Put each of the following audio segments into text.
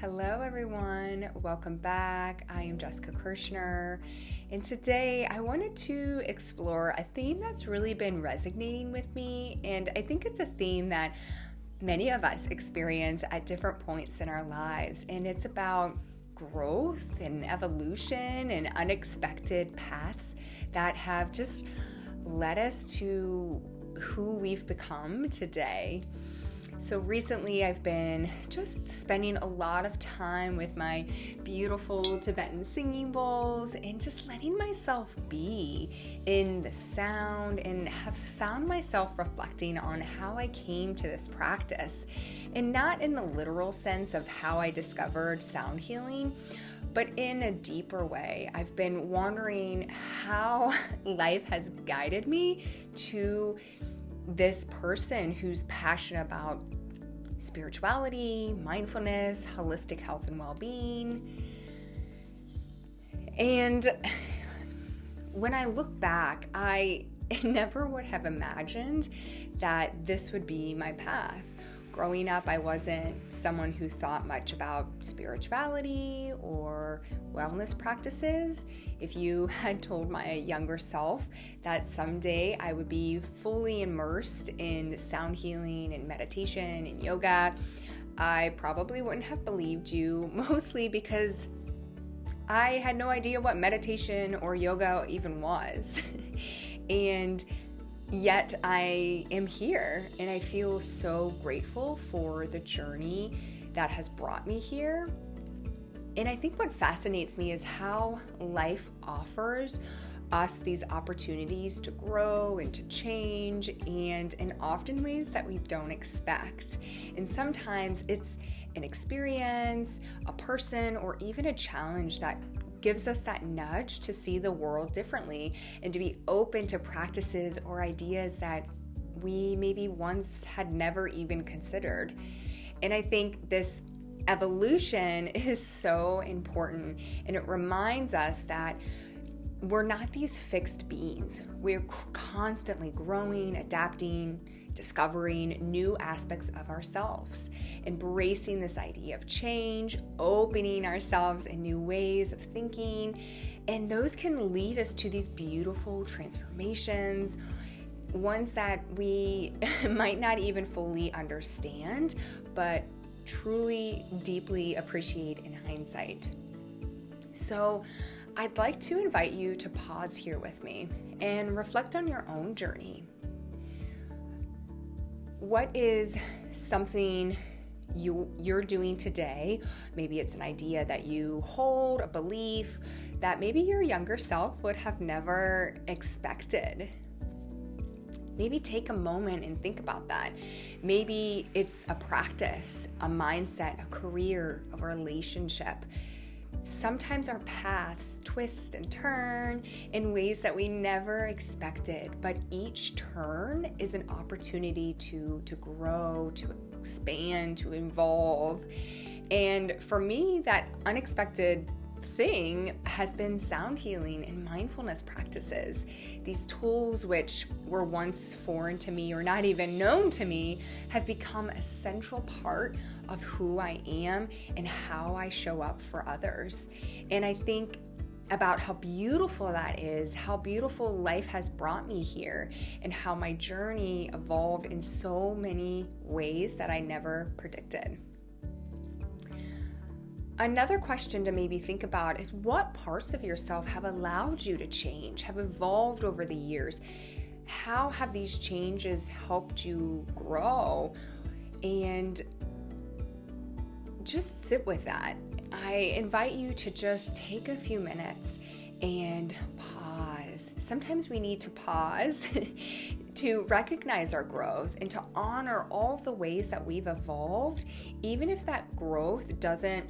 Hello everyone, welcome back. I am Jessica Kirschner, and today I wanted to explore a theme that's really been resonating with me, and I think it's a theme that many of us experience at different points in our lives, and it's about growth and evolution and unexpected paths that have just led us to who we've become today. So recently I've been just spending a lot of time with my beautiful Tibetan singing bowls and just letting myself be in the sound, and have found myself reflecting on how I came to this practice, and not in the literal sense of how I discovered sound healing, but in a deeper way. I've been wondering how life has guided me to this person who's passionate about spirituality, mindfulness, holistic health and well-being. And when I look back, I never would have imagined that this would be my path. Growing up, I wasn't someone who thought much about spirituality or wellness practices. If you had told my younger self that someday I would be fully immersed in sound healing and meditation and yoga, I probably wouldn't have believed you, mostly because I had no idea what meditation or yoga even was. And yet I am here, and I feel so grateful for the journey that has brought me here. And I think what fascinates me is how life offers us these opportunities to grow and to change, and in often ways that we don't expect. And sometimes it's an experience, a person, or even a challenge that gives us that nudge to see the world differently and to be open to practices or ideas that we maybe once had never even considered. And I think this evolution is so important, and it reminds us that we're not these fixed beings. We're constantly growing, adapting, discovering new aspects of ourselves, embracing this idea of change, opening ourselves in new ways of thinking, and those can lead us to these beautiful transformations, ones that we might not even fully understand, but truly deeply appreciate in hindsight. So I'd like to invite you to pause here with me and reflect on your own journey. What is something you're doing today? Maybe it's an idea that you hold, a belief that maybe your younger self would have never expected. Maybe take a moment and think about that. Maybe it's a practice, a mindset, a career, a relationship. Sometimes our paths twist and turn in ways that we never expected, but each turn is an opportunity to grow, to expand, to evolve. And for me, that unexpected thing has been sound healing and mindfulness practices. These tools, which were once foreign to me or not even known to me, have become a central part of who I am and how I show up for others. And I think about how beautiful that is, how beautiful life has brought me here, and how my journey evolved in so many ways that I never predicted. Another question to maybe think about is, what parts of yourself have allowed you to change, have evolved over the years? How have these changes helped you grow? And just sit with that. I invite you to just take a few minutes and pause. Sometimes we need to pause to recognize our growth and to honor all the ways that we've evolved, even if that growth doesn't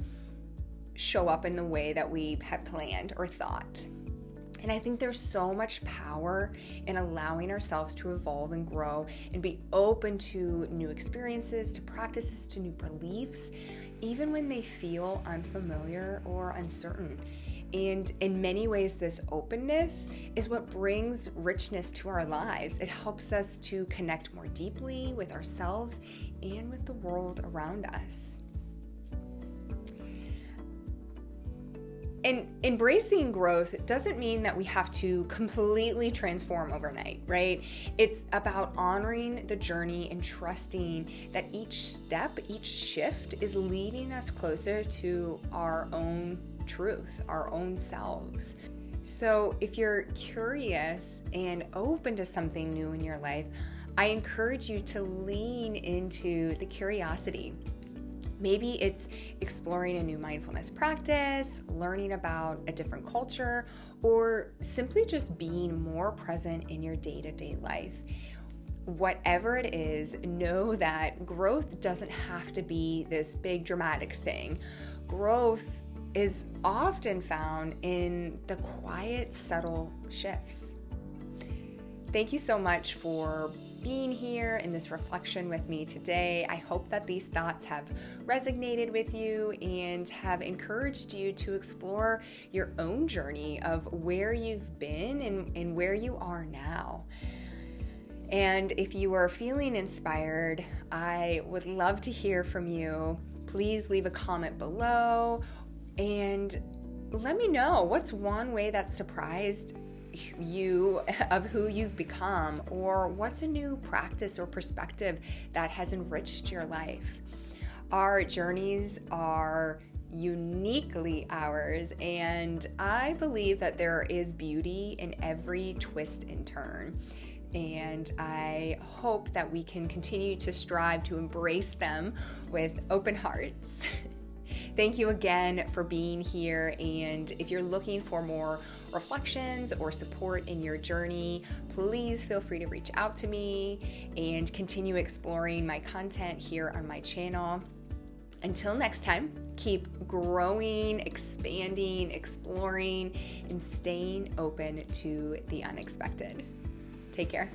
show up in the way that we had planned or thought. And I think there's so much power in allowing ourselves to evolve and grow and be open to new experiences, to practices, to new beliefs, even when they feel unfamiliar or uncertain. And in many ways, this openness is what brings richness to our lives. It helps us to connect more deeply with ourselves and with the world around us. And embracing growth doesn't mean that we have to completely transform overnight, right? It's about honoring the journey and trusting that each step, each shift is leading us closer to our own truth, our own selves. So if you're curious and open to something new in your life, I encourage you to lean into the curiosity. Maybe it's exploring a new mindfulness practice, learning about a different culture, or simply just being more present in your day-to-day life. Whatever it is, know that growth doesn't have to be this big dramatic thing. Growth is often found in the quiet, subtle shifts. Thank you so much for being here in this reflection with me today. I hope that these thoughts have resonated with you and have encouraged you to explore your own journey of where you've been and where you are now. And if you are feeling inspired, I would love to hear from you. Please leave a comment below and let me know what's one way that surprised you of who you've become, or what's a new practice or perspective that has enriched your life. Our journeys are uniquely ours, and I believe that there is beauty in every twist and turn. And I hope that we can continue to strive to embrace them with open hearts. Thank you again for being here, and if you're looking for more reflections or support in your journey, please feel free to reach out to me and continue exploring my content here on my channel. Until next time, keep growing, expanding, exploring, and staying open to the unexpected. Take care.